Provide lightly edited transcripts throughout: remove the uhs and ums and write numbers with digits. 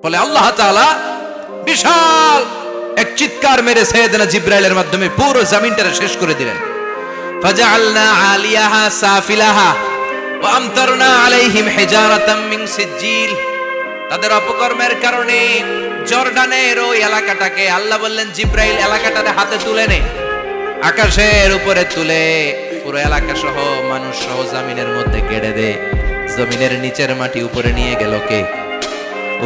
ফলে আল্লাহ তাআলা বিশাল এক চিৎকার মেরে সাইয়েদনা জিবরাইলের মাধ্যমে পুরো জমিনটাকে শেষ করে দিলেন। ফাজআলনা আলিয়াহা সাফিলাহা ওয়া আমতারনা আলাইহিম হিজারাতাম মিন সিজিল। তাদের অপকর্মের কারণে জর্ডানের ওই এলাকাটাকে আল্লাহ বললেন, জিবরাইল এলাকাটাকে হাতে তুলে নে, আকাশের উপরে তুলে পুরো এলাকা সহ মানুষ সহ জমিনের মধ্যে গেড়ে দে। জমিনের নিচের মাটি উপরে নিয়ে গেল কে?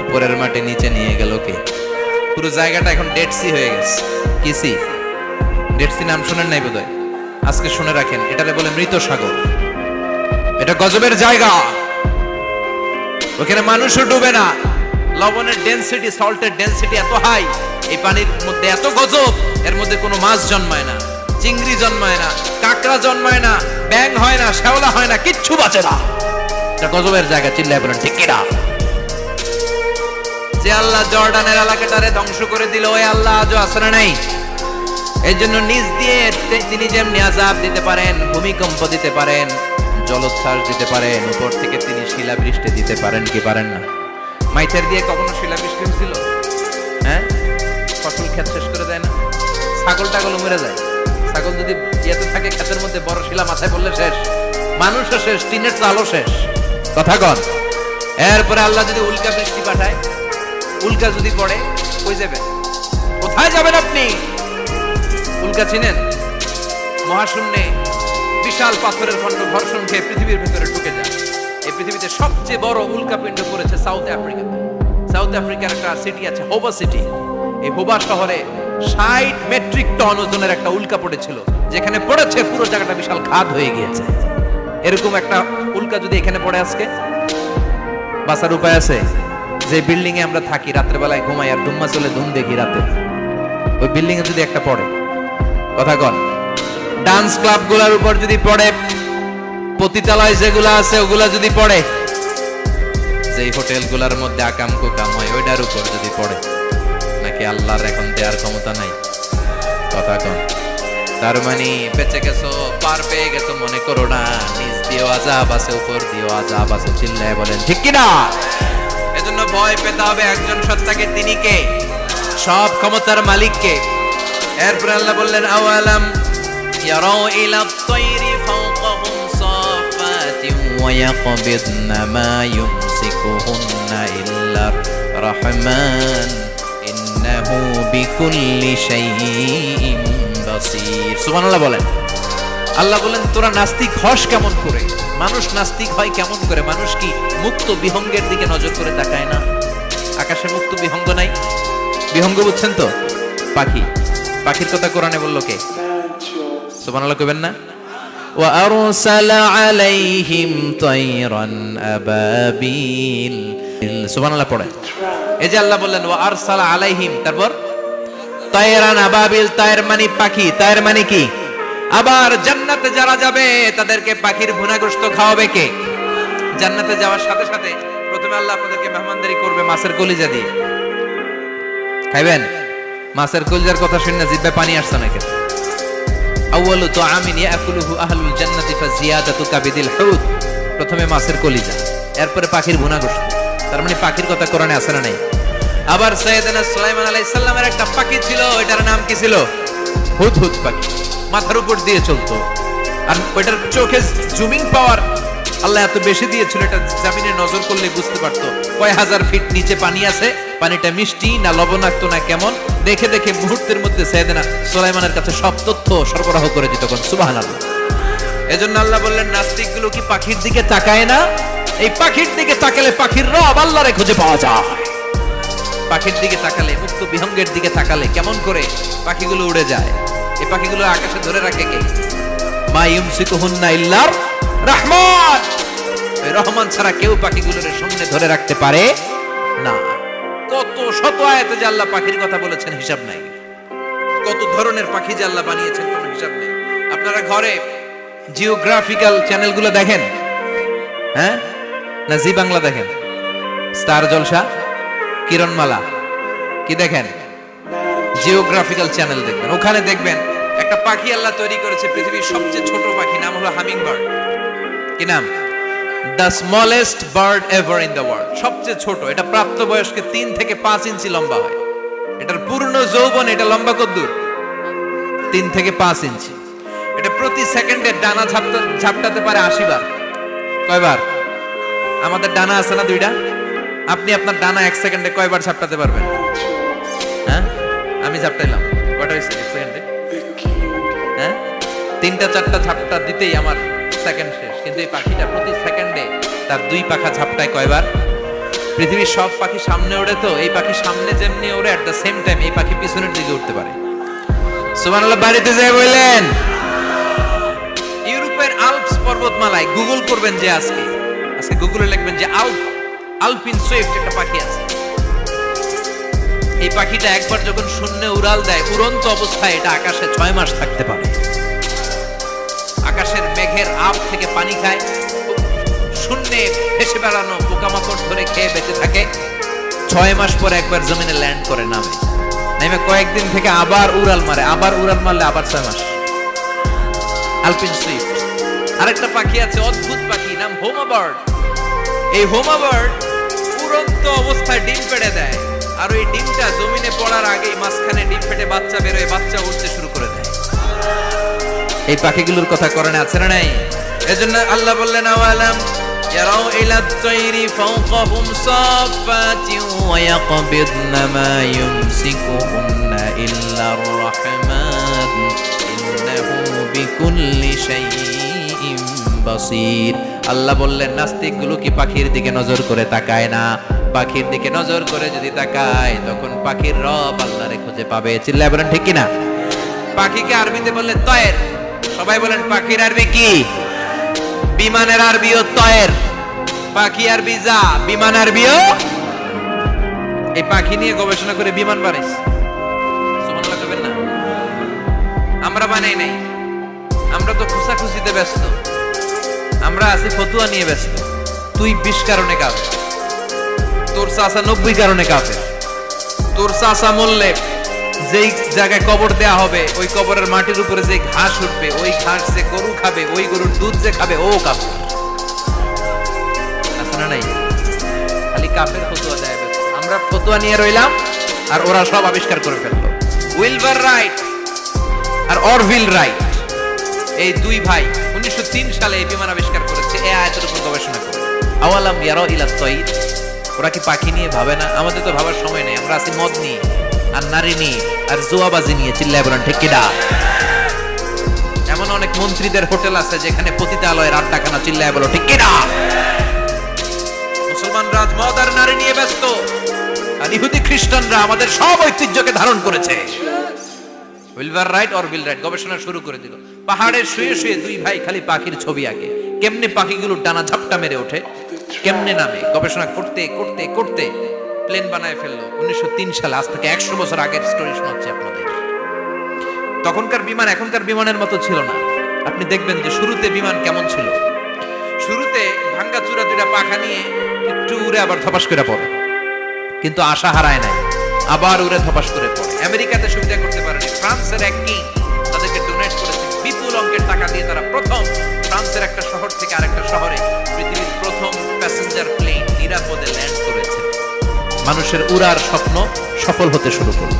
উপরের মাটি নিচে নিয়ে গেল কে? পুরো জায়গাটা এখন ডেড সি হয়ে গেছে। কি সি? ডেড সি নাম শুনেন নাই বোধহয়? আজকে শুনে রাখেন, এটারে বলে মৃত সাগর। এটা গজবের জায়গা, ওখানে মানুষও ডুবে না। লবণের ডেনসিটি, সল্টের ডেনসিটি এত হাই, এই পানির মধ্যে এত গজব, এর মধ্যে কোনো মাছ জন্মায় না, চিংড়ি জন্মায় না, কাঁকড়া জন্মায় না, ব্যাং হয় না, শ্যাওলা হয় না, কিচ্ছু বাঁচে না। এটা গজবের জায়গা, চিল্লায় বলেন ঠিক কিনা? যে আল্লাহ জর্ডানের এলাকাটারে ধ্বংস করে দিল, ওই আল্লাহ আজও আছে না নাই? এই জন্য নিজ দিয়ে তিনি যেমনি আযাব দিতে পারেন, ভূমিকম্প দিতে পারেন, জলোচ্ছ্বাস দিতে পারেন, উপর থেকে তিনি শিলাবৃষ্টি দিতে পারেন কি পারেন না? মাইচার দিয়ে কখনো শিলাবৃষ্টি হয়েছিল? হ্যাঁ, ফসল ক্ষেত শেষ করে দেয় না? ছাগল টাগল মরে যায়। ছাগল যদি ইয়েতে থাকে ক্ষেতের মধ্যে, বড় শিলা মাথায় পড়লে শেষ, মানুষও শেষ, টিনের চালও শেষ। কথা কন। এরপরে আল্লাহ যদি উল্কা বৃষ্টি পাঠায়, উল্কা যদি পড়ে, কই যাবেন? কোথায় যাবেন আপনি? উল্কা চিনেন? মহাশূন্যে বিশাল পাথরের খণ্ড ঘর্ষণ খেয়ে পৃথিবীর ভিতরে ঢুকে যায়। এই পৃথিবীতে সবচেয়ে বড় উল্কাপিণ্ড পড়েছে সাউথ আফ্রিকাতে। সাউথ আফ্রিকার একটা সিটি আছে, হোবা সিটি। এই হোবা শহরে 60 মেট্রিক টন ওজনের একটা উল্কা পড়েছিল, যেখানে পড়েছে পুরো জায়গাটা বিশাল খাদ হয়ে গিয়েছে। এরকম একটা উল্কা যদি এখানে পড়ে আজকে, বাঁচার উপায় আছে? যে বিল্ডিং এ আমরা থাকি, রাতের বেলায় ঘুমাই আর ধুম্মা চলে ধুম দেখি রাতে, ওই বিল্ডিং এ যদি একটা পড়ে, কথা কন, ডান্স ক্লাব গুলার উপর যদি পড়ে, পতিতালয় যেগুলা আছে ওগুলা যদি পড়ে, যেই হোটেল গুলার মধ্যে আকাম কুকাম হয় ওইটার উপর যদি পড়ে, নাকি আল্লাহর এখন দেওয়ার ক্ষমতা নাই? কথা কন। তার মানে বেঁচে গেছো, পার পেয়ে গেছো মনে করো না, নিজ দিয়েও আযাব আছে, উপর দিয়েও আযাব আছে। চিল্লায় বলেন ঠিক কিনা? এজন্য ভয় পেতে হবে একজন সত্তাকে, তিনি কে? সব ক্ষমতার মালিক কে? এরপর আল্লাহ বললেন, আওয়ালাম ইয়ারাউ ইলা আত-তায়রি ফাওকাহুম সাফাতিন ওয়া ইয়াকবিদনা মা ইউমসিকুহুন্না ইল্লার রাহমান ইন্নাহু বিকুল্লি শাইইন বাসীর। সুবহানাল্লাহ বলেন। আল্লাহ বলেন, তোরা নাস্তিক হস কেমন করে? মানুষ নাস্তিক হয় কেমন করে? মানুষ কি মুক্ত বিহঙ্গের দিকে নজর করে তাকায় না? আকাশে মুক্ত বিহঙ্গ নাই? বিহঙ্গ বুঝছেন তো? পাখি। পাখির কথা কোরআনে বললো কে? সুবহানাল্লাহ কইবেন না? ওয়া আরসালা আলাইহিম তায়রান আবাবিল। সুবহানাল্লাহ পড়েন। এই যে আল্লাহ বললেন ওয়া আরসালা আলাইহিম, তারপর তায়রান আবাবিল। তায়ের মানে পাখি, তায়ের মানে কি? আবার জান্নাতে যারা যাবে তাদেরকে পাখির ভুনা গোশত খাওয়াবে কে? জান্নাতে যাওয়ার সাথে সাথে প্রথমে আল্লাহ আপনাদেরকে মেহমানদারি করবে মাছের কলিজা দিয়ে। খাইবেন? মাছের কলিজার কথা শুনে জিহ্বে পানি আসছে নাকি? আউয়ালু তুআমিন ইয়াকুলুহু আহলুল জান্নাতি ফাজিয়াদাতু কাবিদিল হুত। প্রথমে মাছের কলিজা, এরপরে পাখির ভুনা গোশত। তার মানে পাখির কথা কোরআনে আছে না নাই? আবার সাইয়েদনা সুলাইমান আলাইহিস সালামের একটা পাখি ছিল, এটার নাম কি ছিল? হুদহুদ পাখি। মাথার উপর দিয়ে চলতো, আর ওইটার চোখে জুমিং পাওয়ার আল্লাহ এত বেশি দিয়েছিল, এটা জমিনে নজর করলে বুঝতে পারতো কয় হাজার ফিট নিচে পানি আছে, পানিটা মিষ্টি না লবণাক্ত না কেমন, দেখে দেখে মুহূর্তের মধ্যে সাইয়েদনা সুলাইমানের কাছে সব তথ্য সরবরাহ করে দিত। সুবহানাল্লাহ। এজন্য আল্লাহ বললেন, নাস্তিকগুলো কি পাখির দিকে তাকায় না? এই পাখির দিকে তাকালে পাখির রব আল্লাহরে খুঁজে পাওয়া যায়। পাখির দিকে তাকালে, মুক্ত বিহঙ্গের দিকে তাকালে কেমন করে পাখিগুলো উড়ে যায়। এই পাখিগুলো আকাশে ধরে রাখে কে? মা ইউমসিকুহুন্না ইল্লার রাহমান। ওই রহমান ছাড়া কেউ পাখিগুলোর সামনে ধরে রাখতে পারে না। কত শত আয়াতে যে আল্লাহ পাখির কথা বলেছেন হিসাব নাই। কত ধরনের পাখি যে আল্লাহ বানিয়েছেন কোনো হিসাব নেই। আপনারা ঘরে জিওগ্রাফিক্যাল চ্যানেলগুলো দেখেন? হ্যাঁ, না জি বাংলা দেখেন? স্টার জলসা, কিরণমালা, কি দেখেন? জিওগ্রাফিক্যাল চ্যানেল দেখবেন। ওখানে দেখবেন একটা পাখি আল্লাহ তৈরি করেছে, পৃথিবীর সবচেয়ে ছোট পাখি, নাম হলো হামিং বার্ড। কি নাম? The smallest bird ever in the world, সবচেয়ে ছোট। এটা প্রাপ্তবয়স্কে 3 থেকে 5 ইঞ্চি লম্বা হয়। এটার পূর্ণ যৌবন এটা লম্বা কতদূর? 3 থেকে 5 ইঞ্চি। এটা প্রতি সেকেন্ডে ডানা ঝাপটাতে পারে 80 বার। কয়বার? আমাদের ডানা আছে না 2টা, আপনি আপনার ডানা 1 সেকেন্ডে কয়বার ঝাপটাতে পারবেন? হ্যাঁ, আমি ঝাপটাইলাম, কয়টা হয়েছে 1 সেকেন্ডে? হ্যাঁ, 3টা 4টা ঝাপটা দিতেই আমার সেকেন্ড শেষ। কিন্তু এই পাখিটা প্রতি সেকেন্ডে তার 2 পাখা ঝাপটায় কয়বার? পৃথিবীর সব পাখি সামনে ওড়ে, তো এই পাখি সামনে যেমনি ওড়ে, এট দ্য সেম টাইম এই পাখি পিছনের দিকে উঠতে পারে। সুবহানাল্লাহ। বাড়িতে যেয়ে বললেন ইউরোপের আল্পস পর্বতমালায়, গুগল করবেন যে আজকে গুগলে লিখবেন যে আলপিন সুইফট একটা পাখি আছে। এই পাখিটা একবার যখন শূন্যে উড়াল দেয়, উড়ন্ত অবস্থায় এটা আকাশে 6 মাস থাকতে পারে। আকাশের মেঘের আপ থেকে পানি খায়, শূন্যে ভেসে বেড়ানো পোকামাকড় ধরে খেয়ে বেঁচে থাকে। 6 মাস পর একবার জমিনে ল্যান্ড করে, নেমে কয়েকদিন থেকে আবার উড়াল মারে, আবার উড়াল মারলে আবার 6 মাস। আলপিন সুইফট। আরেকটা পাখি আছে, অদ্ভুত পাখি, নাম হোমা বার্ড। এই হোমা বার্ড উড়ন্ত অবস্থায় ডিম পেড়ে দেয়, আর ওই ডিমটা জমিনে পড়ার আগেই মাঝখানে ডিম ফেটে বাচ্চা বেরোয়, বাচ্চা উঠতে শুরু করে দেয়। এই পাখিগুলোর কথা কোরআনে আছে না নাই? এজন্য আল্লাহ বললেন আওয়ালাম ইয়ারাউ ইলাত তাইরি ফাওকাহুম সাফাতিন ওয়া ইয়াকবিদনা মা ইউমসিকুহুন্না ইল্লার রাহমান ইন্নাহু বিকুল্লি শাইইন বাসীর। আল্লাহ বললেন নাস্তিকগুলো কি পাখির দিকে নজর করে তাকায় না? পাখির দিকে নজর করে যদি তাকায়, তখন পাখির রব আল্লাহরে খুঁজে পাবে। চিল্লায় বলেন ঠিক কিনা? পাখিকে আরবিতে বললে তয়ের। সবাই বলেন পাখির আরবি কি? বিমানের আরবিও তয়ের। পাখি আরবি যা, বিমান আরবিও। এই পাখি নিয়ে গবেষণা করে বিমান বানাইছে। সুবহানাল্লাহ কইবেন না? আমরা বানাই নাই, আমরা তো খুশাখুশিতে ব্যস্ত, আমরা আছি ফতুয়া নিয়ে ব্যস্ত। তুই 20 কারণে কাফের, তোর চাচা 90 কারণে কাফের। তোর চাচা মরলে যেই জায়গায় কবর দেয়া হবে, ওই কবরের মাটির উপরে যে ঘাস উঠবে, ওই ঘাস যে গরু খাবে, ওই গরুর দুধ যে খাবে, ও কাফের। আছে না নাই? খালি কাফের ফতুয়া দেয়। আমরা ফতুয়া নিয়ে রইলাম, আর ওরা সব আবিষ্কার করে ফেললো। উইলবার রাইট আর অরভিল রাইট, এই 2 ভাই 1903 সালে এই বিমান আবিষ্কার করেছে এই আয়াতের উপর গবেষণা করে। আওয়ালাম ইয়ারাউ ইলাত তাইর, ওরা কি পাখি নিয়ে ভাবে না? আমাদের তো ভাবার সময় নেই, আমরা আছি মদ নিয়ে আর নারী নিয়ে আর জুয়াবাজি নিয়ে। চিল্লায় বলেন ঠিক কিনা? এমন অনেক মন্ত্রীদের হোটেল আছে যেখানে পতিতালয়ের আড্ডাখানা। চিল্লায় বলো ঠিক কিনা? মুসলমানরা মদ আর নারী নিয়ে ব্যস্ত, আর ইহুদি খ্রিস্টানরা আমাদের সব ঐতিহ্যকে ধারণ করেছে। উইলবার রাইট অরভিল রাইট গবেষণা শুরু করে দিল। পাহাড়ে শুয়ে শুয়ে 2 ভাই খালি পাখির ছবি আঁকে, কেমনে পাখিগুলো ডানা ঝাপটা মেরে ওঠে, কেমনে নামে। গবেষণা করতে করতে করতে প্লেন বানায় ফেললো 1903 সালে। আজ থেকে 100 বছর আগের স্টোরি শোনাচ্ছি আপনাদের। তখনকার বিমান এখনকার বিমানের মতো ছিল না। আপনি দেখবেন যে শুরুতে বিমান কেমন ছিল। শুরুতে ভাঙ্গা চূড়া 2টা পাখা নিয়ে একটু উড়ে আবার ধপাস করে পড়ে, কিন্তু আশা হারায় নাই, আবার উড়ে ধপাস করে পড়ে। আমেরিকাতে সুবিধা করতে পারেনি। ফ্রান্সের এক কিং তাদেরকে ডোনেট করেছে বিপুল অঙ্কের টাকা দিয়ে। তারা প্রথম ফ্রান্সের একটা শহর থেকে আরেকটা শহরে পৃথিবীর প্রথম প্যাসেঞ্জার প্লেন নিরাপদে ল্যান্ড করেছে। মানুষের উড়ার স্বপ্ন সফল হতে শুরু করল।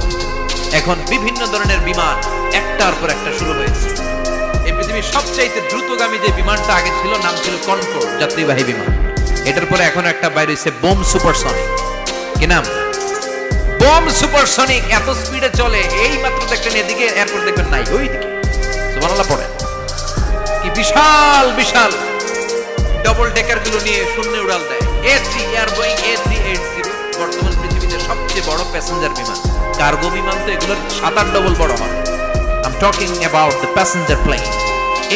এখন বিভিন্ন ধরনের বিমান একটার পর একটা শুরু হয়েছে। এই পৃথিবীর সবচাইতে দ্রুতগামী যে বিমানটা আগে ছিল, নাম ছিল কনকর্ড, যাত্রীবাহী বিমান। এটার পরে এখন একটা বাইরে হয়েছে বোম সুপারসনিক। কি নাম? Bomb supersonic. এত স্পিডে চলে, এই মাত্র দেখবেন এদিকে এয়ারপোর্ট দেখবেন নাই, ওইদিকে। সুবহানাল্লাহ পড়ে। কি বিশাল বিশাল ডবল ডেকার গুলো নিয়ে শূন্যে উড়াল দেয়। A3 এয়ারবোয়িং A380 বর্তমান পৃথিবীতে সবচেয়ে বড় প্যাসেঞ্জার বিমান। কার্গো বিমান তো এগুলোর 7-8 ডবল বড় হয়। I'm talking about the passenger plane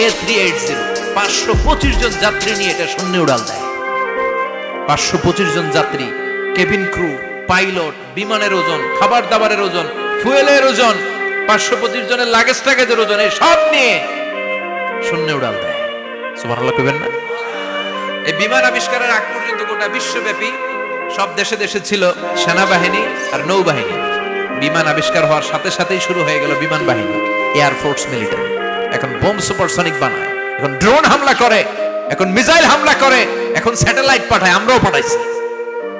A380। 525 জন যাত্রী নিয়ে এটা শূন্যে উড়াল দেয়। 525 জন যাত্রী, কেবিন ক্রু, পাইলট, বিমানের ওজন, খাবার দাবারের ওজন, ফুয়েলের ওজন, 525 জনের লাগেজ টাগেজের ওজন, এই সব নিয়ে শূন্যে উড়াল দেয়। সুবহানাল্লাহ কইবেন না? এই বিমান আবিষ্কারের আগ পর্যন্ত গোটা বিশ্বব্যাপী সব দেশে দেশে ছিল সেনাবাহিনী আর নৌবাহিনী। বিমান আবিষ্কার হওয়ার সাথে সাথেই শুরু হয়ে গেল বিমান বাহিনী, এয়ারফোর্স, মিলিটারি। এখন বোম সুপারসনিক বানায়, এখন ড্রোন হামলা করে, এখন মিসাইল হামলা করে, এখন স্যাটেলাইট পাঠায়, আমরাও পাঠাইছি।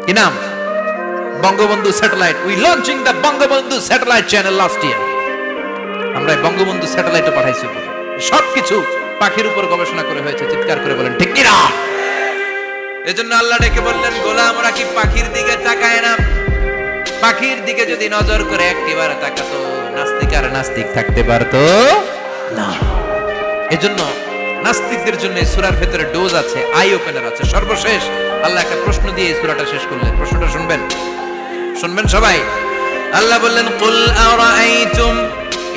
কি নাম? Bangabandhu satellite. We launching the Bangabandhu satellite channel last year. আমরা বঙ্গবন্ধু স্যাটেলাইটও পাঠাইছি। সবকিছু পাখির উপর গবেষণা করে হয়েছে। চিৎকার করে বলেন ঠিক কিনা? এজন্য আল্লাহ ডেকে বললেন, গোলাম ওরা কি পাখির দিকে তাকায় না? পাখির দিকে যদি নজর করে একটিবার তাকাতো, নাস্তিক আর নাস্তিক থাকতে পারতো না। এজন্য নাস্তিকদের জন্য এই সূরার ভেতরে ডোজ আছে, আই ওপেনার আছে। সর্বশেষ আল্লাহ একটা প্রশ্ন দিয়ে এই সূরাটা শেষ করলেন। প্রশ্নটা শুনবেন, শুনবেন সবাই। আল্লাহ বললেন, কুল আরাআইতুম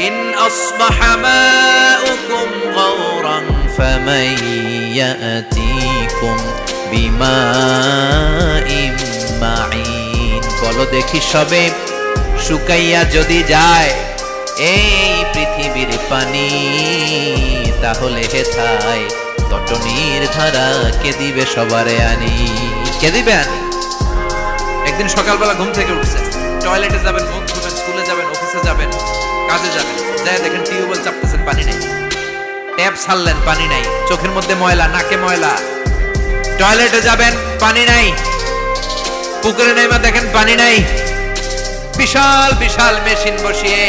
ইন আসবাহা মাউকুম গাওরান ফামান ইয়াতিকুম বিমাইম মাইন। বলো দেখি সবে, শুকাইয়া যদি যায় এই পৃথিবীর পানি, তাহলে হেথায় তটনির ধারা কে দিবে সবারে আনি? কে দিবে আনি? একদিন সকালবেলা ঘুম থেকে উঠছেন, টয়লেটে যাবেন, মুখ ধুবেন, স্কুলে যাবেন, অফিসে যাবেন, কাজে যাবেন, যায় দেখেন টিউবওয়েল চাপতেছেন, পানি নাই। ট্যাপ ছাড়লেন, পানি নাই। চোখের মধ্যে ময়লা, নাকে ময়লা। টয়লেটে যাবেন, পানি নাই। পুকুরে নেমে দেখেন পানি নাই। বিশাল বিশাল মেশিন বসিয়ে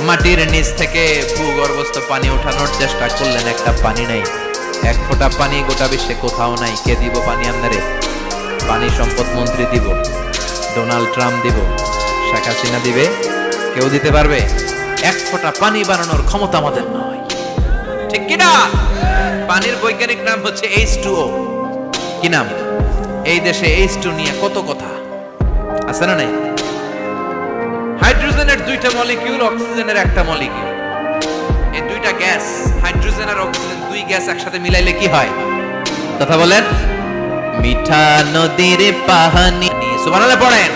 মাটির নিচ থেকে ভূগর্ভস্থ পানি ওঠানোর চেষ্টা করলেন, একটা পানি নাই। এক ফোঁটা পানি গোটা বিশ্বে কোথাও নাই। কে দিব পানি আপনারে? পানি সম্পদ মন্ত্রী দিব, ডোনাল্ড ট্রাম্প দিব, শেখ হাসিনা দিবে? কেউ দিতে পারবে? এক ফোঁটা পানি বানানোর ক্ষমতা আমাদের নয়। ঠিক কিনা? পানির বৈজ্ঞানিক নাম হচ্ছে H2O। কি নাম? এই দেশে H2 নিয়ে কত কথা আছে না নাই? হাইড্রোজেনের দুইটা মলিকিউল, অক্সিজেনের একটা মলিকিউল। এই দুইটা গ্যাস, হাইড্রোজেন আর অক্সিজেন, দুই গ্যাস একসাথে মিলাইলে কি হয়? কথা বলেন। মিঠা নদীর পানি। সুবহানাল্লাহ পড়েন।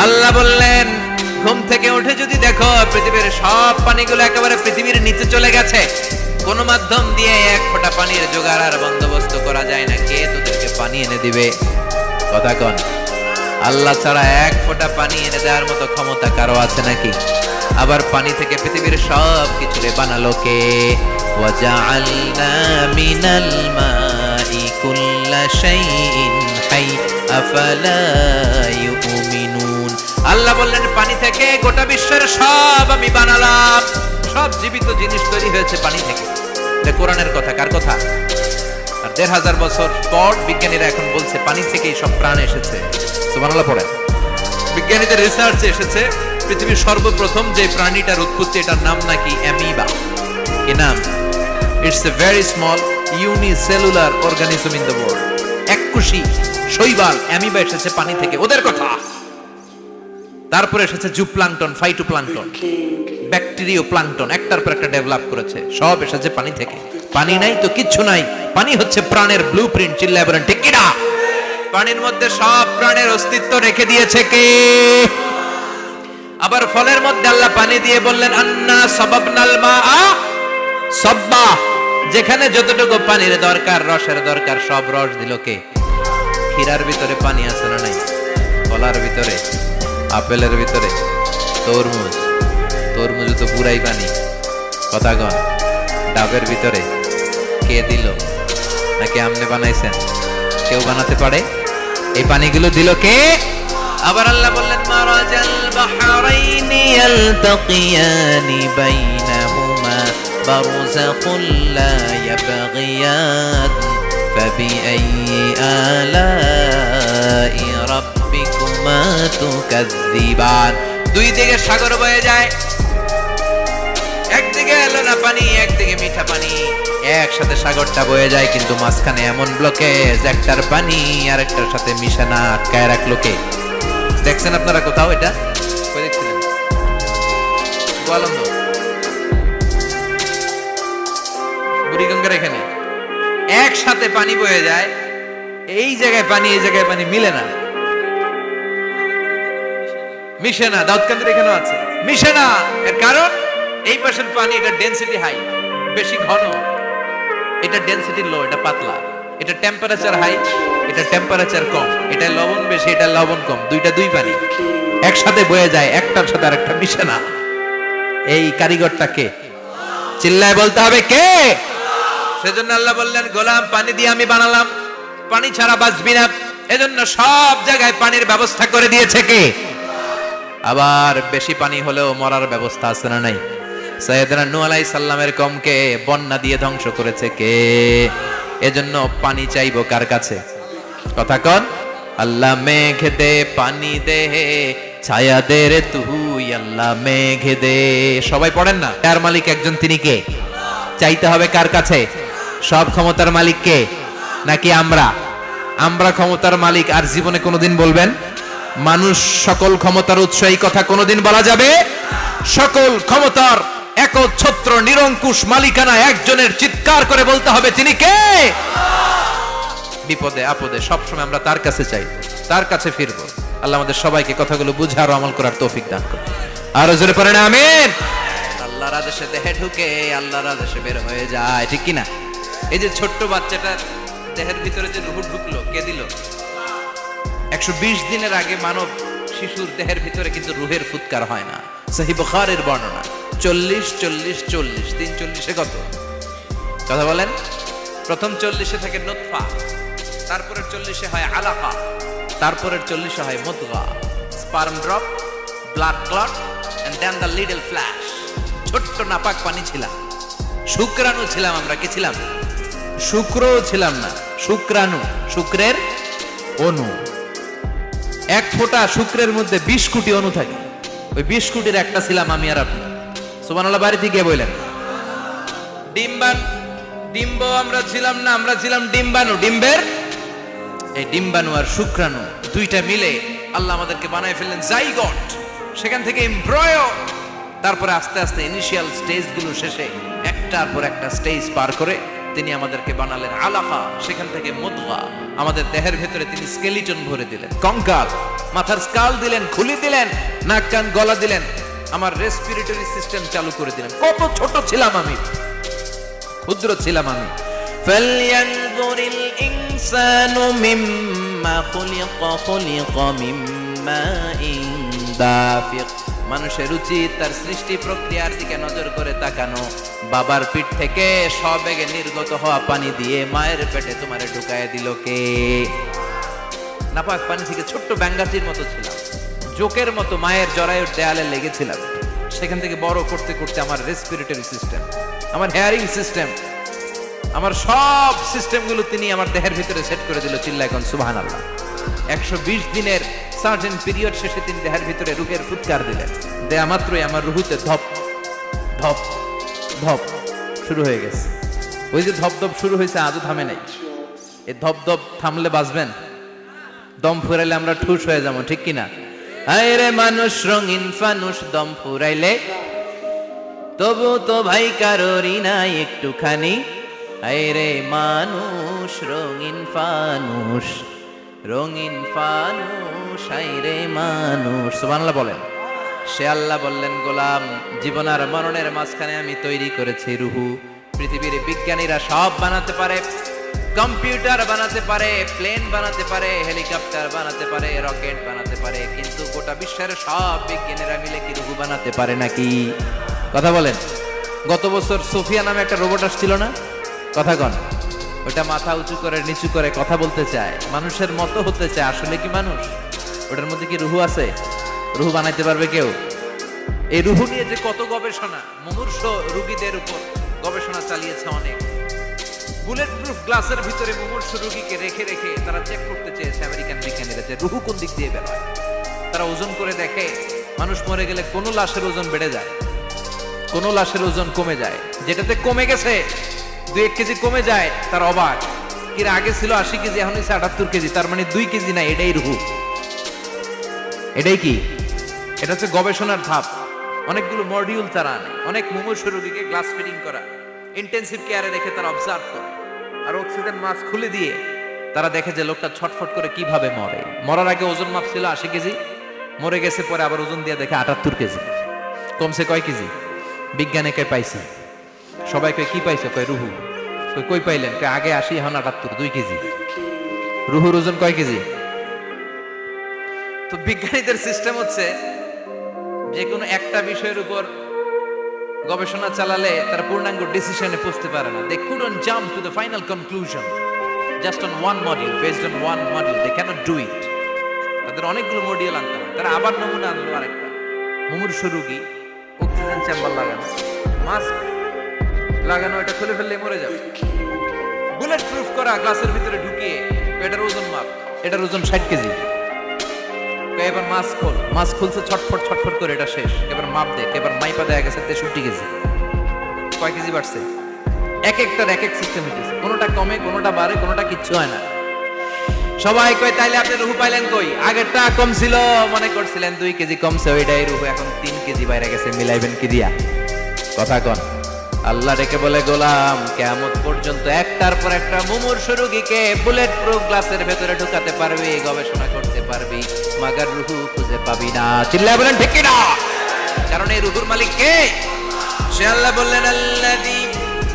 আল্লাহ বললেন, ঘুম থেকে উঠে যদি দেখো পৃথিবীর সব পানিগুলো একেবারে পৃথিবীর নিচে চলে গেছে, কোন মাধ্যম দিয়ে এক ফোঁটা পানির জোগাড় আর বন্দোবস্ত করা যায় না, কে তোদেরকে পানি এনে দিবে? কথা কন। আল্লাহ ছাড়া এক ফোঁটা পানি এনে দেওয়ার মতো ক্ষমতা কারো আছে নাকি? আবার পানি থেকে পৃথিবীর সব কিছুরে বানালো কে? ওয়াজআলনা মিনাল মাই কুল্লা শাইইন হাই আফালা ইউমিনুন। আল্লাহ বললেন, পানি থেকে গোটা বিশ্বের সব আমি বানালাম। সব জীবিত জিনিস তৈরি হয়েছে পানি থেকে। এটা কোরআনের কথা। কার কথা? আর ১৫০০ বছর পর বিজ্ঞানীরা এখন বলছে পানি থেকেই সব প্রাণ এসেছে। সুবহানাল্লাহ পড়েন। বিজ্ঞানীদের রিসার্চে এসেছে পৃথিবীর সর্বপ্রথম যে প্রাণীটার উৎপত্তি, এটার নাম নাকি অ্যামিবা। কি নাম? It's a very small unicellular organism in the world. এককোষী শৈবাল অ্যামিবা এসেছে পানি থেকে, ওদের কথা। তারপরে এসেছে জুপ্লাঙ্কটন, ফাইটোপ্লাঙ্কটন, ব্যাকটেরিয়া প্লাঙ্কটন, একটার পর একটা ডেভেলপ করেছে। সব এসেছে পানি থেকে। পানি নাই তো কিচ্ছু নাই। পানি হচ্ছে প্রাণের ব্লুপ্রিন্ট। চিল্লায় বলেন ঠিক কিনা? পানির মধ্যে সব প্রাণের অস্তিত্ব রেখে দিয়েছে কে? আবার ফলের মধ্যে আল্লাহ পানি দিয়ে বললেন, আন্না সাবাবনাল মাআ সাব্বা। যেখানে যতটুকু পানির দরকার, রসের দরকার, সব রস দিল কে? ক্ষীরার ভিতরে পানি আছে না নাই? কলার ভিতরে, আপেলের ভিতরে, তরমুজ, তরমুজ তো পুরাই পানি। কথা কন। ডাবের ভিতরে কে দিল? নাকি আমনে বানাইছেন? কেউ বানাতে পারে? এই পানিগুলো দিল কে? আবার আল্লাহ বললেন, মারাজাল বাহরাইনি ইয়ালতাকিয়ানি বাইনাহুমা বারযাখুল লা ইয়াবগিয়ান ফাবিআইয়ি আলাই রাব্বিকুমা তুকাযযিবান। দুই দিকে সাগর বয়ে যায়, একদিকে এলোনা পানি, একদিকে মিঠা পানি, একসাথে সাগরটা বয়ে যায়, কিন্তু মাঝখানে এমন ব্লকেজ, একটার পানি আরেকটার সাথে মিশে না, আটকায় রাখলো কে? দেখছেন আপনারা কোথাও এটা? কই দেখছিলেন? গোয়ালন্দ, বুড়িগঙ্গার এখানে একসাথে পানি বয়ে যায়। এই জায়গায় পানি, এই জায়গায় পানি মিলে না, মিশে না। দাউদকান্দির এখানেও আছে, মিশে না। এর কারণ এই পাশের পানি, এটা ডেনসিটি হাই, বেশি ঘন, এটা ডেনসিটি লো, এটা পাতলা। এটা টেম্পারেচার হাই, এটা টেম্পারেচার কম। এটা লবণ বেশি, এটা লবণ কম। দুইটা দুই পানি একসাথে বয়ে যায়, একটার সাথে আরেকটা মিশে না। এই কারিগরটা কে? চিল্লায় বলতে হবে কে? সেজন্য আল্লাহ বললেন, গোলাম পানি দিয়ে আমি বানালাম, পানি ছাড়া বাঁচবি না। এজন্য সব জায়গায় পানির ব্যবস্থা করে দিয়েছে কে? আবার বেশি পানি হলেও মরার ব্যবস্থা আছে না নাই? সাইয়েদনা নূহ আলাইহিস সালামের কওমকে বন্যা দিয়ে ধ্বংস করেছে কে? এজন্য পানি চাইবো কার কাছে? কথা কন। আল্লাহ মেঘ দে পানি দে, ছায়া দে রে তুই আল্লাহ মেঘ দে। সবাই পড়েন না? তার মালিক একজন, তিনি কে? চাইতে হবে কার কাছে? সব ক্ষমতার মালিক কে? নাকি আমরা? আমরা ক্ষমতার মালিক আর জীবনে কোনোদিন বলবেন মানুষ সকল ক্ষমতার উৎস, এই কথা কোনোদিন বলা যাবে? সকল ক্ষমতার একচ্ছত্র নিরঙ্কুশ মালিকানা একজনের, চিৎকার করে বলতে হবে তিনি কে? বিপদে আপদে সবসময় আমরা তার কাছে চাই, তার কাছে ফিরবো। আল্লাহ আমাদের সবাইকে কথাগুলো বুঝে আর আমল করার তৌফিক দান করুন। আরো জোরে পড়েন আমিন। আল্লাহর আদেশে দেহে ঢুকে আল্লাহর আদেশে বের হয়ে যায়, ঠিক কি না? এই যে ছোট্ট বাচ্চাটার দেহের ভিতরে যে রূহ ঢুকলো, কে দিল? 120 দিনের আগে মানব শিশুর দেহের ভিতরে কিন্তু রূহের ফুৎকার হয় না। সহিহ বুখারীর বর্ণনা 40 40 40 340 কত কথা বলেন? প্রথম 40 থেকে নুতফা, তারপরের 40 হয় আলাকা, তারপরের 40 হয় মুদগা, sperm drop, blood clot and then the little flesh. ছোট্ট নাপাক পানি ছিলাম, শুক্রাণু ছিলাম আমরা। কি ছিলাম? শুক্রও ছিলাম না, শুক্রাণু, শুক্রের অণু। এক ফোঁটা শুক্রের মধ্যে 20 কোটি অণু থাকে, ওই 20 কোটির একটা ছিলাম আমি আর আপনি। সুবহানাল্লাহ বাড়িতে গিয়ে বললেন। ডিম্ব আমরা ছিলাম না, আমরা ছিলাম ডিম্বাণু। ডিম্বের এই ডিম্বাণু আর শুক্রাণু দুইটা মিলে আল্লাহ আমাদেরকে বানায় ফেললেন জাইগট, সেখান থেকে এমব্রয়ো, তারপরে আস্তে আস্তে ইনিশিয়াল স্টেজগুলো শেষে একটার পর একটা স্টেজ পার করে তিনি আমাদেরকে বানালেন আলাকা, সেখান থেকে মুদগা। আমাদের দেহের ভেতরে তিনি স্কেলিটন ভরে দিলেন, কঙ্কাল, মাথার স্কাল দিলেন, খুলি দিলেন, নাক কান গলা দিলেন, আমার রেসপিরেটরি সিস্টেম চালু করে দিলেন। কত ছোট ছিলাম আমি, ক্ষুদ্র ছিলাম আমি। ফালইয়ানজুরিল ইনসানু মিম্মা খুলিকা, খুলিকা মিম্মাইন দাফিক। মানুষের উচিত তার সৃষ্টি প্রক্রিয়ার দিকে নজর করে তাকানো। বাবার পিঠ থেকে সবেগে নির্গত হওয়া পানি দিয়ে মায়ের পেটে তোমারে ঢুকায় দিল কে? নাপাক পানি থেকে ছোট্ট ব্যাঙ্গাচির মতো ছিলাম, জোকের মতো মায়ের জরায়ুর দেয়ালে লেগেছিলাম। সেখান থেকে বড় করতে করতে আমার রেসপিরেটরি সিস্টেম, আমার হেয়ারিং সিস্টেম, আমার সব সিস্টেমগুলো তিনি আমার দেহের ভিতরে সেট করে দিল। চিল্লায় কোন সুবহানাল্লাহ। 120 দিনের সার্টেন পিরিয়ড শেষে তিনি দেহের ভিতরে রূহের ফুৎকার দিলেন। দেয়া মাত্রই আমার রুহুতে ধপ ধপ ধপ শুরু হয়ে গেছে। ওই যে ধপ ধপ শুরু হয়েছে, আজও থামে নাই। এই ধপ ধপ থামলে বাঁচবেন? দম ফুরাইলে আমরা ঠুস হয়ে যাবো, ঠিক কিনা? আয় রে মানুষ রঙিন ফানুষ, দম ফুরাইলে তবু তো ভাই কারোরই নাই একটুখানি। আয় রে মানুষ রঙিন ফানুষ, রঙিন ফানুষ, আয় রে মানুষ। সুবহানাল্লাহ বলেন। সে আল্লাহ বললেন, গোলাম জীবন আর মরণের মাঝখানে আমি তৈরি করেছি রুহু। পৃথিবীর বিজ্ঞানীরা সব বানাতে পারে, কম্পিউটার বানাতে পারে, প্লেন বানাতে পারে, হেলিকপ্টার বানাতে পারে, রকেট বানাতে পারে, কিন্তু গোটা বিশ্বের সব বিজ্ঞানীরা মিলে কি রুহু বানাতে পারে নাকি? কথা বলেন। গত বছর সোফিয়া নামে একটা রোবট আসছিল না? কথা কন। ওটা মাথা উঁচু করে নিচু করে কথা বলতে চায়, মানুষের মতো হতে চায়। আসলে কি মানুষ? ওটার মধ্যে কি রুহু আছে? রুহু বানাইতে পারবে কেউ? এই রুহু নিয়ে যে কত গবেষণা, মুমূর্ষ রোগীদের উপর গবেষণা চালিয়েছে অনেক। বুলেট প্রুফ গ্লাসের ভিতরে মুমূর্ষ রোগীকে রেখে রেখে তারা চেক করতে চেয়েছে আমেরিকান বিজ্ঞানীরা যে রুহু কোন দিক দিয়ে বের হয়। তারা ওজন করে দেখে মানুষ মরে গেলে কোন লাশের ওজন বেড়ে যায়, কোন লাশের ওজন কমে যায়। যেটাতে কমে গেছে 2-1 কেজি কমে যায়, তার অবাক। কিরা আগে ছিল 80 কেজি, এখন হচ্ছে 78 কেজি, তার মানে 2 কেজি না, এটাই রুহু। এটাই কি? এটা হচ্ছে গবেষণার ধাপ। অনেকগুলো মডিউল তারা আনে, অনেক মুমূর্ষ রোগীকে গ্লাস ফিটিং করা, ইন্টেন্সিভ কেয়ারে রেখে তারা অবজার্ভ করে, আর অক্সিজেন মাস্ক খুলে দিয়ে তারা দেখে যে লোকটা ছটফট করে কিভাবে মরে। মরার আগে ওজন মাপ ছিল 80 কেজি, মরে গেছে পরে আবার ওজন দিয়ে দেখে 78 কেজি। কমছে কয় কেজি? বিজ্ঞানীকে পাইছে। সবাই কয় কি পাইছে? কয় রুহু। কই পাইলেন? কয় আগে 80, এখন 78, 2 কেজি। রুহুর ওজন কয় কেজি? তো বিজ্ঞানীদের সিস্টেম হচ্ছে যে কোনো একটা বিষয়ের উপর গবেষণা চালালে তারা পূর্ণাঙ্গ ডিসিশনে পৌঁছতে পারে না। They couldn't jump to the final conclusion just on one module, based on one module, they can't do it. তাদের অনেকগুলো মডিউল আনতে হয়। তারা আবার নমুনা আনলো আরেকটা, মুমূর্ষ রোগী, অক্সিজেন চেম্বার লাগানো, মাস্ক লাগানো, এটা খুলে ফেললে মরে যাবে। বুলেট প্রুফ করা গ্লাসের ভিতরে ঢুকিয়ে এটার ওজন মাপ, এটার ওজন 60 কেজি। এবার মাস্ক খোল, মাস্ক খুলছে ছটফট ছটফট করে, এটা শেষ। এবার মাপ দেখ, এবার মাইপা দেখা গেছে 63 কেজি। কয় কেজি বাড়ছে? এক একটার এক এক সিস্টেম হইতেছে, কোনোটা কমে, কোনোটা বাড়ে, কোনোটা কিচ্ছু হয় না। সবাই কয় তাইলে আপনি রুহু পাইলেন কই? আগেরটা কম ছিল, মনে করছিলেন 2 কেজি কমছে, ওইটাই রুহু, এখন 3 কেজি বাইরে গেছে, মিলাইবেন কি দিয়া? কথা কন। আল্লাহ ডেকে বলে, গোলাম কিয়ামত পর্যন্ত একটার পর একটা মুমূর্ষ রোগীকে বুলেট প্রুফ গ্লাসের ভেতরে ঢুকাতে পারবি, গবেষণা করতে পারবি, মাগার রুহু খুঁজে পাবি না। চিল্লায় বলেন ঠিক কি না? কারণ এই রুহুর মালিক কে? সে আল্লাহ বললেন, আল্লাযী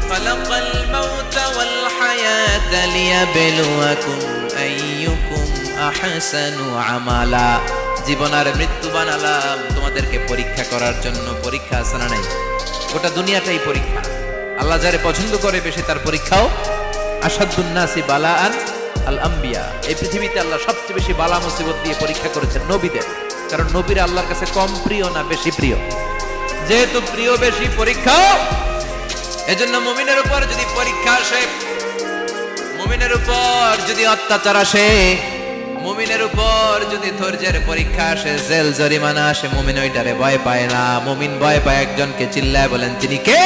খালাকাল মাউতা ওয়াল হায়াতা লিয়াবলুয়াকুম আইয়ুকুম আহসানু আমালা। জীবন আর মৃত্যু বানালাম তোমাদেরকে পরীক্ষা করার জন্য। পরীক্ষা আছে না নাই? গোটা দুনিয়াটাই পরীক্ষা। আল্লাহ যারে পছন্দ করে বেশি তার পরীক্ষাও। আসাদুন নাসি বালাআন আল আম্বিয়া। এই পৃথিবীতে আল্লাহ সবচেয়ে বেশি বালা মুসিবত দিয়ে পরীক্ষা করেছেন নবীদের। কারণ নবীরা আল্লাহর কাছে কম প্রিয় না বেশি প্রিয়? যেহেতু প্রিয় বেশি, পরীক্ষাও। এজন্য মুমিনের উপর যদি পরীক্ষা আসে, মুমিনের উপর যদি অত্যাচার আসে, মুমিনের উপর যদি ধৈর্যের পরীক্ষা আসে, জেল জরিমানা আসে, মুমিন ওইটারে ভয় পায় না। মুমিন ভয় পায় একজনকে। চিল্লায় বলেন তিনি কে?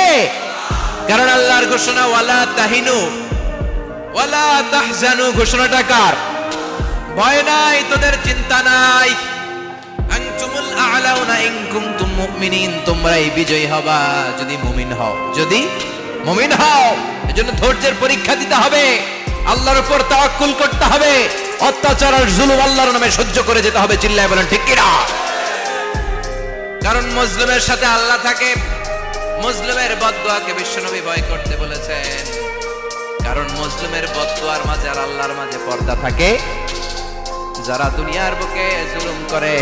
কারণ আল্লাহর ঘোষণা, ওয়ালা তাহিনু ওয়ালা তাহজানু। ঘোষণাটা কার? ভয় নাই, তোদের চিন্তা নাই। আনতুমুল আ'লাউনা ইন কুনতুম মুমিনিন। তোমরাই বিজয়ী হবা যদি মুমিন হও, যদি মুমিন হও। এজন্য ধৈর্যের পরীক্ষা দিতে হবে, আল্লাহর উপর তাওয়াক্কুল করতে হবে, অত্যাচার আর জুলুম আল্লাহর নামে সহ্য করে যেতে হবে। চিল্লায় বলেন ঠিক কি না? কারণ মুসলিমের সাথে আল্লাহ থাকে। মুসলিমের বদদুয়াকে বিশ্বনবী ভয় করতে বলেছেন। কারণ মুসলিমের বদদুয়ার মাঝে আর আল্লাহর মাঝে পর্দা থাকে। যারা দুনিয়ার বুকে জুলুম করে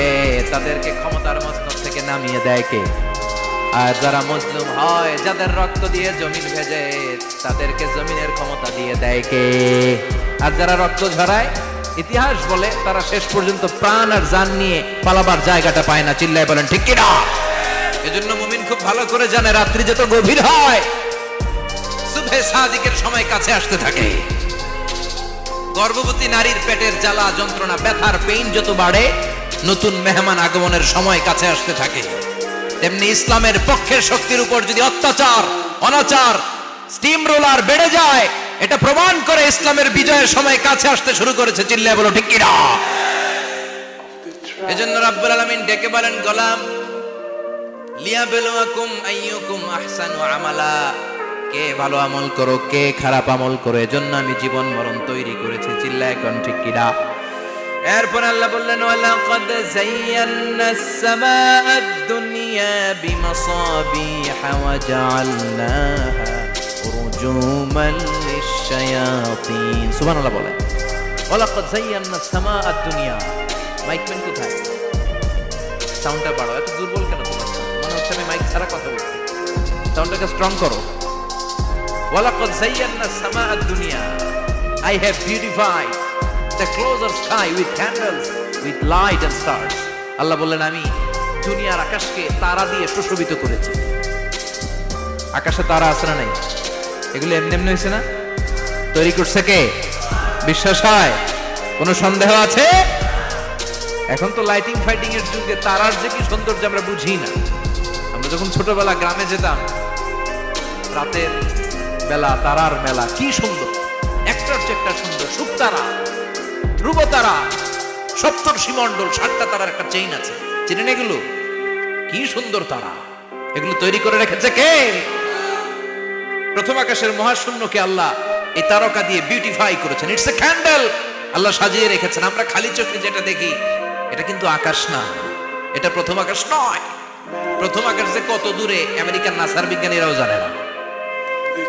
তাদেরকে ক্ষমতার মস্তক থেকে নামিয়ে দেয় কে? আর যারা মুসলিম হয়, যাদের রক্ত দিয়ে জমিন ভেজে, তাদেরকে জমিনের ক্ষমতা দিয়ে দেয় কে? আর যারা রক্ত ঝরায়, ইতিহাস বলে তারা শেষ পর্যন্ত প্রাণ আর জান নিয়ে পালাবার জায়গাটা পায় না। চিল্লায় বলেন ঠিক কি না? এজন্য মুমিন খুব ভালো করে জানে, রাত্রি যত গভীর হয়, সুবহে সাদিকের সময় কাছে আসতে থাকে। গর্ভবতী নারীর পেটের জ্বালা যন্ত্রণা, ব্যথার পেইন যত বাড়ে, নতুন মেহমান আগমনের সময় কাছে আসতে থাকে। তেমনি ইসলামের পক্ষের শক্তির উপর যদি অত্যাচার, অনাচার, স্টিম রোলার বেড়ে যায়, এটা প্রমাণ করে ইসলামের বিজয়ের সময় কাছে আসতে শুরু করেছে। চিল্লায় বলো ঠিক কি না? এজন্য রাব্বুল আলামিন ডেকে বলেন, গোলাম লিয়াবলুয়াকুম আইয়ুকুম আহসানু আমালা। কে ভালো আমল করো, কে খারাপ আমল করো, এজন্য আমি জীবন মরণ তৈরি করেছি। চিল্লায় কোন ঠিক কি না? এরপর আল্লাহ বললেন, ওয়ালাকাদ যায়্যানাস সামাআদ দুনিয়া বিমাসাবিহা ওয়া জাআলনাহা রুজুমান লিশ-শায়াতিন। সুবহানাল্লাহ বলেন। ওয়ালাকাদ যায়্যানাস সামাআদ দুনিয়া। মাইকম্যান কোথায়? সাউন্ডটা বাড়াও। এত দুর্বল কেন তোমার? মনে হচ্ছে আমি মাইক ছাড়া কথা বলছি। সাউন্ডটাকে স্ট্রং করো। ওয়ালাকাদ যায়্যানাস সামাআদ দুনিয়া। I have beautified the closer sky with candles, with light and stars. আল্লাহ বললেন, আমি দুনিয়ার আকাশকে তারা দিয়ে সুশোভিত করেছি। আকাশে তারা আছে না নাই? এগুলো এমনি এমনি হয়েছে না? তৈরি করছে কে? বিশ্বাস হয়? কোনো সন্দেহ আছে? এখন তো লাইটিং ফাইটিং এর যুগে তারার যে কি সৌন্দর্য আমরা বুঝি না। আমরা যখন ছোটবেলা গ্রামে যেতাম, রাতের বেলা তারার মেলা, কি সুন্দর, একটার চেয়ে একটা সুন্দর। শুকতারা, ধ্রুব তারা, সপ্তর্ষি মণ্ডল, 7টা তারার একটা চেইন আছে। চিনেন এগুলো? কি সুন্দর তারা! এগুলো তৈরি করে রেখেছে কে? প্রথম আকাশের মহাশূন্যকে আল্লাহ এই তারকা দিয়ে বিউটিফাই করেছেন। It's a candle. আল্লাহ সাজিয়ে রেখেছেন। আমরা খালি চোখে যেটা দেখি, এটা কিন্তু আকাশ না, এটা প্রথম আকাশ নয়। প্রথম আকাশ যে কত দূরে আমেরিকার নাসার বিজ্ঞানীরাও জানে না।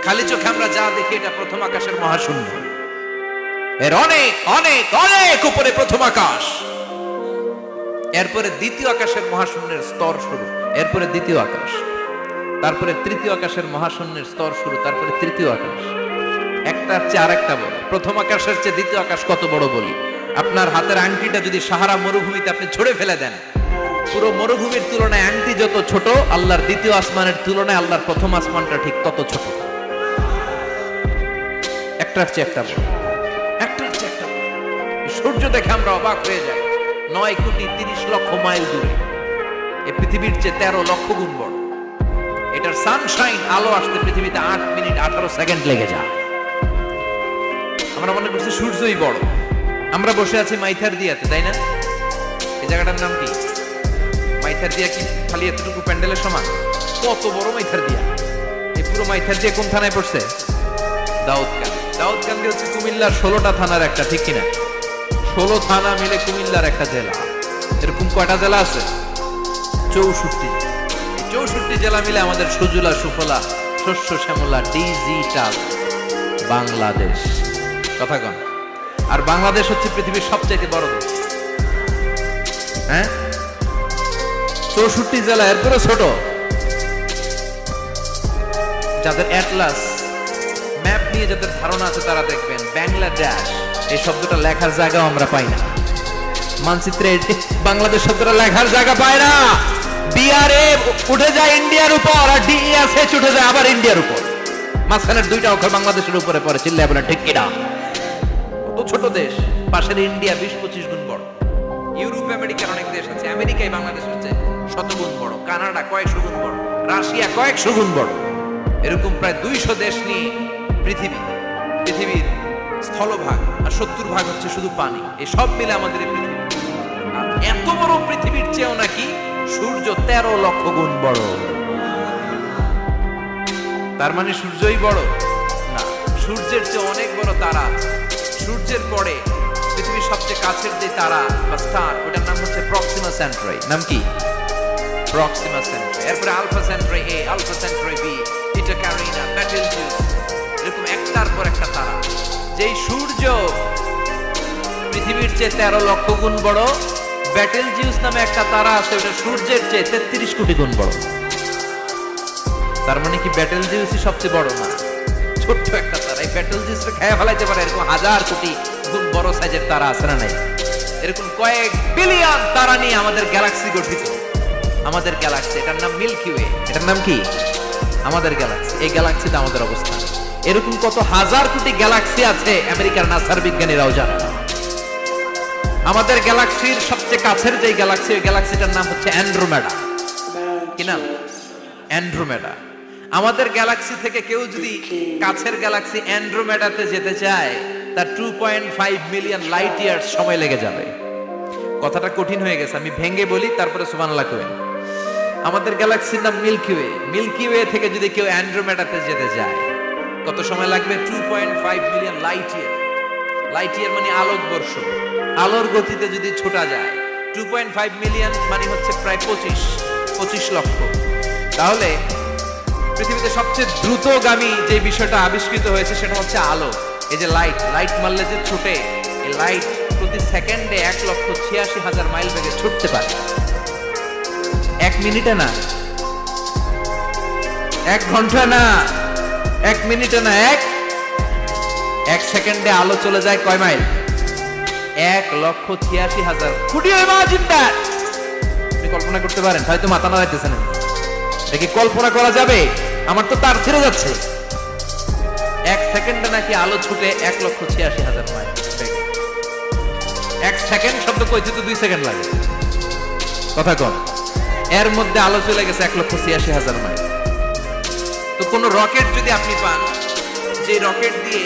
খালি চোখে আমরা যা দেখি, এটা প্রথম আকাশের মহাশূন্য। এর অনেক অনেক অনেক উপরে প্রথম আকাশ। এরপরে দ্বিতীয় আকাশের মহাশূন্যের স্তর শুরু, এরপরে দ্বিতীয় আকাশ। তারপরে তৃতীয় আকাশের মহাশূন্যের স্তর শুরু, তারপরে তৃতীয় আকাশ, একটার চেয়ে আরেকটা বড়। প্রথম আকাশের চেয়ে দ্বিতীয় আকাশ কত বড় বলি, আপনার হাতের আংটিটা যদি সাহারা মরুভূমিতে আপনি ছড়ে ফেলে দেন, পুরো মরুভূমির তুলনায় আংটি যত ছোট, আল্লাহর দ্বিতীয় আসমানের তুলনায় আল্লাহর প্রথম আসমানটা ঠিক তত ছোট। একটার চেয়ে একটা বড়, একটার চেয়ে একটা বড়। সূর্য দেখে আমরা অবাক হয়ে যাই, 9,30,00,000 মাইল দূরে। এই পৃথিবীর চেয়ে 13 লক্ষ গুণ বড়। এটার সানশাইন, আলো আসতে পৃথিবীতে 8 মিনিট 18 সেকেন্ড লেগে যায়। আমরা মনে করছি সূর্যই বড়। আমরা বসে আছি মাইথার দিয়াতে, তাই না? এই জায়গাটার নাম কি? মাইথার দিয়া কি খালি এতটুকু প্যান্ডেলের সমান? কত বড় মাইথার দিয়া! এই পুরো মাইথার দিয়া কোন থানায় পড়ছে? দাউদকান্দি। দাউদকান্দি হচ্ছে কুমিল্লার 16টা থানার একটা, ঠিক কিনা? 16 থানা মিলে কুমিল্লার একটা জেলা। এরকম কয়টা জেলা আছে? 64। এই 64 জেলা মিলে আমাদের সুজলা সুফলা শস্য শ্যামলা ডিজিটাল বাংলাদেশ। কথা কন। আর বাংলাদেশ হচ্ছে পৃথিবীর সবচেয়ে বড় দেশ। হ্যাঁ, 64 জেলা, এরপরে ছোট। যাদের অ্যাটলাস ম্যাপ নিয়ে যাদের ধারণা আছে তারা দেখবেন বাংলাদেশ এই শব্দটা লেখার জায়গাও আমরা পাই না। মানচিত্রে বাংলাদেশ শব্দটা লেখার জায়গা পায় না। বিআরএ উঠে যায় ইন্ডিয়ার উপর, আর ডিএসএচ উঠে যায় আবার ইন্ডিয়ার উপর। মাঝখানের দুইটা অক্ষর বাংলাদেশের উপরে পড়ে। চিল্লায় বলেন ঠিক কিনা? কত ছোট দেশ। পাশের ইন্ডিয়া 20-25 গুণ বড়। ইউরোপ আমেরিকার অনেক দেশ আছে, আমেরিকায় বাংলাদেশের চেয়ে 100 গুণ বড়। কানাডা কয়েকশো গুণ বড়, রাশিয়া কয়েকশো গুণ বড়। এরকম প্রায় 200 দেশ নিয়ে পৃথিবীর স্থলভাগ, আর 70% হচ্ছে শুধু পানি। এই সব মিলে আমাদের এই পৃথিবী। আর এত বড় পৃথিবীর চেয়েও নাকি সূর্য 13 লক্ষ গুণ বড়। তার মানে সূর্যই বড় না, সূর্যের চেয়ে অনেক বড় তারা আছে। সূর্যের পরে পৃথিবীর সবচেয়ে কাছের যে তারা বা স্টার, ওটার নাম হচ্ছে প্রক্সিমা সেন্ট্রাই। নাম কি? প্রক্সিমা সেন্ট্রাই। এরপরে আলফা সেন্ট্রাই এ, আলফা সেন্ট্রাই বি, ইটা ক্যারিনা, বেটেলজিউস, এরকম একটার পর একটা তারা। যেই সূর্য পৃথিবীর চেয়ে 13 লক্ষ গুণ বড়, বেটেলজিউস নামে একটা তারা আছে, ওটা সূর্যের চেয়ে 33 কোটি গুণ বড়। তার মানে কি বেটেলজিউসই সবচেয়ে বড় না? ছোট্ট একটা তারা। এই বেটেলজিউসকে খেয়ে ফেলাইতে পারে এরকম 1000 কোটি গুণ বড় সাইজের তারা আছে না নাই? এরকম কয়েক বিলিয়ন তারা নিয়ে আমাদের গ্যালাক্সি গঠিত। আমাদের গ্যালাক্সি, এটার নাম মিল্কি ওয়ে। এটার নাম কি? আমাদের গ্যালাক্সি। এই গ্যালাক্সিতে আমাদের অবস্থান। এরকম কত হাজার কোটি গ্যালাক্সি আছে আমেরিকার নাসার বিজ্ঞানীরাও জানে না। আমাদের গ্যালাক্সির সবচেয়ে কাছের যে গ্যালাক্সি, ওই গ্যালাক্সিটার নাম হচ্ছে অ্যান্ড্রোমেডা। কি নাম? অ্যান্ড্রোমেডা। আমাদের গ্যালাক্সি থেকে কেউ যদি কাছের গ্যালাক্সি অ্যান্ড্রোমেডাতে যেতে চায়, তার 2.5 মিলিয়ন লাইট ইয়ার্স সময় লেগে যাবে। কথাটা কঠিন হয়ে গেছে, আমি ভেঙে বলি, তারপরে সুবহানাল্লাহ কইবেন। আমাদের গ্যালাক্সির নাম মিল্কি ওয়ে। মিল্কি ওয়ে থেকে যদি কেউ অ্যান্ড্রোমেডাতে যেতে যায়, কত সময় লাগবে? 2.5 million light year. Light year মানে আলোকবর্ষ। আলোর গতিতে যদি ছোটা যায়, 2.5 মিলিয়ন মানে হচ্ছে প্রায় 25 লক্ষ। তাহলে পৃথিবীতে সবচেয়ে দ্রুতগামী যে বিষয়টা আবিষ্কৃত হয়েছে সেটা হচ্ছে আলো। এই যে লাইট মারলে যে ছুটে, এই লাইট প্রতি সেকেন্ডে 1,86,000 মাইল বেগে ছুটতে পারে। 1 মিনিটে না, 1 ঘন্টা না, 1 মিনিটে না, 1 সেকেন্ডে আলো চলে যায় কয় mile? 1,86,000। Could you imagine that? আপনি কল্পনা করতে পারেন? হয়তো মাথা নাড়াইতেছেন। এটা কি কল্পনা করা যাবে? আমার তো তার ছেড়ে যাচ্ছে। 1 সেকেন্ডে নাকি আলো ছুটে 1,86,000 মাইল বেগে। 1 সেকেন্ড শব্দ কইতে তো 2 সেকেন্ড লাগে। কথা কন। এর মধ্যে আলো চলে গেছে 1,86,000 মাইল। তো কোন রকেট যদি আপনি পান, যে রকেট দিয়ে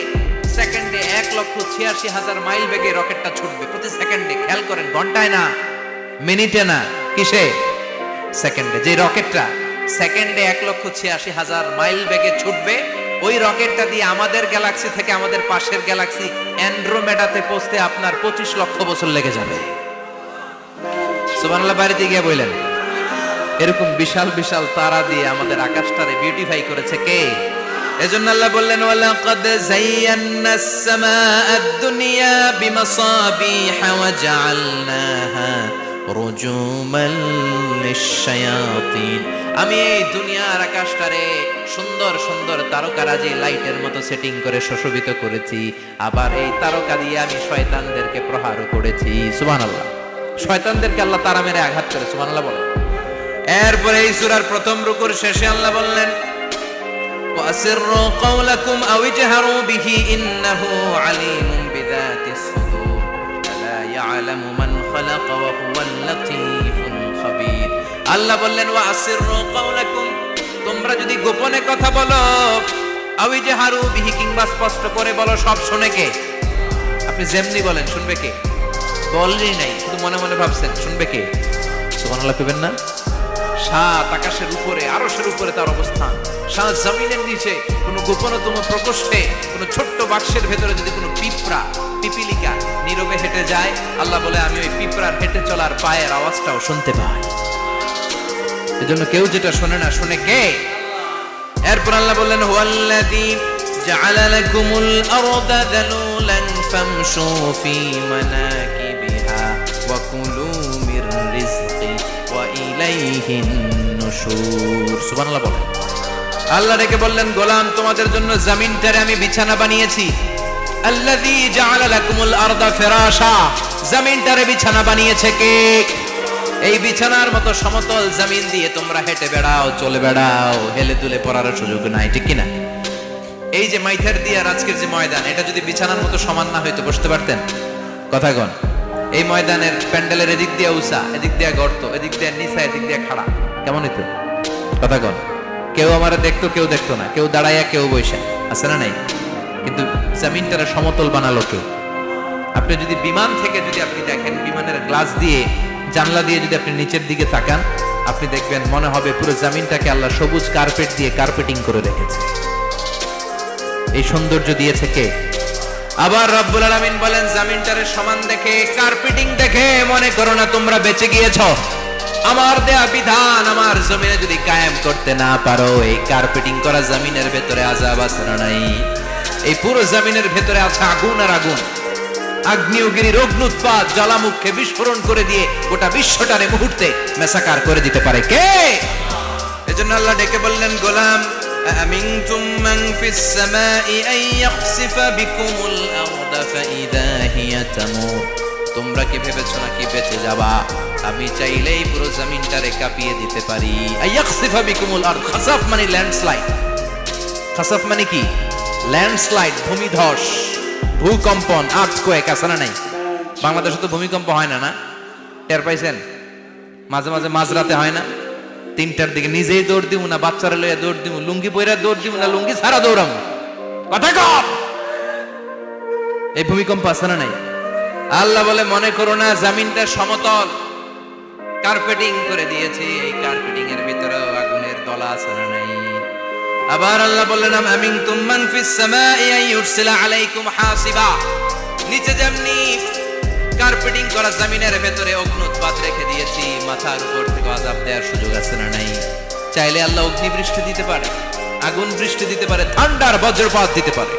সেকেন্ডে 1,86,000 মাইল বেগে রকেটটা ছুটবে প্রতি সেকেন্ডে, খেয়াল করেন, ঘন্টায় না, মিনিটে না, কিসে? সেকেন্ডে। যে রকেটটা সেকেন্ডে 1,86,000 মাইল বেগে ছুটবে, ওই রকেটটা দিয়ে আমাদের গ্যালাক্সি থেকে আমাদের পাশের গ্যালাক্সি অ্যান্ড্রোমেডাতে পৌঁছতে আপনার 25 লক্ষ বছর লেগে যাবে। সুবহানাল্লাহ বাড়িতে গিয়ে বললেন। এরকম বিশাল বিশাল তারা দিয়ে আমাদের আকাশটারে বিউটিফাই করেছে কে? এজন্য আল্লাহ বললেন, ওয়ালাকাদ যায়্যানাস সামাআদ দুনিয়া বিমাসাবিহা ওয়া জাআলনাহা রুজুমান লিশ-শায়াতিন। আমি এই দুনিয়ার আকাশটারে সুন্দর সুন্দর তারকারাজি লাইটের মতো সেটিং করে সুশোভিত করেছি, আবার এই তারকা দিয়ে আমি শয়তানদেরকে প্রহারও করেছি। সুবহানাল্লাহ। শয়তানদেরকে আল্লাহ তারা মেরে আঘাত করে। সুবহানাল্লাহ বলেন। এরপরে এই সূরার প্রথম রুকুর শেষে আল্লাহ বললেন, ওয়াসিররু কাওলাকুম আও ইজহারু বিহি ইন্নাহু আলিমুম বিযাতিস সুদূর আলা ইয়ালামু মান খালাকা ওয়া হুয়াল লাতীফুল খাবীর। আল্লাহ বললেন, ওয়াসিররু কাওলাকুম, তোমরা যদি গোপনে কথা বলো, আও ইজহারু বিহি, কিংবা স্পষ্ট করে বলো, সব শুনে কে? আপনি যেমনি বলেন শুনবে কে? বলেনই নাই, শুধু মনে মনে ভাবছেন, শুনবে কে? সুবহানাল্লাহ কইবেন না? সাত আকাশের উপরে, আরশের উপরে তার অবস্থান, সাত জমিনের নিচে কোনো গোপনতম প্রকোষ্ঠে, কোনো ছোট্ট বাক্সের ভেতরে যদি কোনো পিঁপড়া, পিপিলিকা নীরবে হেঁটে যায়, আল্লাহ বলে আমি ওই পিঁপড়ার হেঁটে চলার পায়ের আওয়াজটাও শুনতে পাই। এজন্য কেউ যেটা শোনে না, শুনে কে? এরপর আল্লাহ বললেন, হুয়াল্লাযী জাআলা লাকুমুল আরদা যালুলান ফামশু ফি মানাকিবিহা ওয়া কুলু মির রিজকি ওয়া ইলাইহিন নুশুর। সুবহানাল্লাহ বলেন। আল্লাহ ডেকে বললেন, গোলাম, তোমাদের জন্য জমিনটারে আমি বিছানা বানিয়েছি। আল্লাযী জাআলা লাকুমুল আরদা ফিরাশা, জমিনটারে বিছানা বানিয়েছে কে? এই বিছানার মতো সমতল জমিন দিয়ে তোমরা হেঁটে বেড়াও, চলে বেড়াও, হেলে দুলে পড়ার সুযোগ নাই, ঠিক কিনা? এই যে মাইথার দিয়ে আর আজকের যে ময়দান, এটা যদি বিছানার মতো সমান না হইতো বসতে পারতেন? কথা কন। এই ময়দানের প্যান্ডেলের এদিক দিয়ে উঁচা, এদিক দিয়ে গর্ত, এদিক দিয়ে নিচা, এদিক দিয়ে খাড়া, কেমন হইতো? কথা কন। কেউ আমারে দেখতো, কেউ দেখতো না, কেউ দাঁড়াইয়া, কেউ বইসা, আছে না নাই? কিন্তু জমিনটারে সমতল বানালো কে? আপনি যদি বিমান থেকে যদি আপনি দেখেন, বিমানের গ্লাস দিয়ে, জানলা দিয়ে যদি আপনি নিচের দিকে তাকান, আপনি দেখবেন মনে হবে পুরো জমিনটাকে আল্লাহ সবুজ কার্পেট দিয়ে কার্পেটিং করে রেখেছে। এই সৌন্দর্য দিয়েছে কে? আবার রব্বুল আলামিন বলেন, জমিনটারে সমান দেখে, কার্পেটিং দেখে মনে করো না তোমরা বেঁচে গিয়েছো। আমার দেয়া বিধান আমার জমিনে যদি কায়েম করতে না পারো, এই কার্পেটিং করা জমিনের ভেতরে আযাব আছে না নাই? এই পুরো জমিনের ভেতরে আছে আগুন আর আগুন। আগ্নেয়গিরির অগ্নুৎপাত জ্বালামুখে বিস্ফোরণ করে দিয়ে গোটা বিশ্বটারে মুহূর্তে মেসাকার করে দিতে পারে কে? এজন্য আল্লাহ ডেকে বললেন, গোলাম, আমিনতুম মান ফিস সামাই আন ইয়াখসিফা বিকুমুল আরদা ফাইদা হিয়া তামুর। তোমরা কি ভেবেছো নাকি বেঁচে যাবা? আমি চাইলেই পুরো জমিনটারে কাঁপিয়ে দিতে পারি। আন ইয়াখসিফা বিকুমুল আরদ, খাসাফ মানে ল্যান্ডস্লাইড। খাসাফ মানে কি? ল্যান্ডস্লাইড, ভূমিধস, ভূকম্পন, আর্থকোয়েক, আছে না নাই? বাংলাদেশে তো ভূমিকম্প হয় না, না? টের পাইছেন? মাঝে মাঝে মাঝরাতে হয় না? 3টার দিকে নিজেই দৌড় দিব না বাচ্চারা লইয়া দৌড় দিব, লুঙ্গি পইরা দৌড় দিব না লুঙ্গি ছাড়া দৌড়াম? কথা কম। এই ভূমিকম্প আছে না নাই? আল্লাহ বলে, মনে করো না জমিনটা সমতল, কার্পেটিং করে দিয়েছি, এই কার্পেটিং এর ভিতরেও আগুনের দলা আছে না নাই? আবার আল্লাহ বললেন, আমিনতুম মান ফিস সামাই আন ইউরসিলা আলাইকুম হাসিবা। নিচে যেমনি কার্পেটিং করা জমিনের ভেতরে অগ্নুৎপাত রেখে দিয়েছি, মাথার উপর থেকে আযাব দেওয়ার সুযোগ আছে না নাই? চাইলে আল্লাহ অগ্নি বৃষ্টি দিতে পারে, আগুন বৃষ্টি দিতে পারে, ঠান্ডার বজ্রপাত দিতে পারে।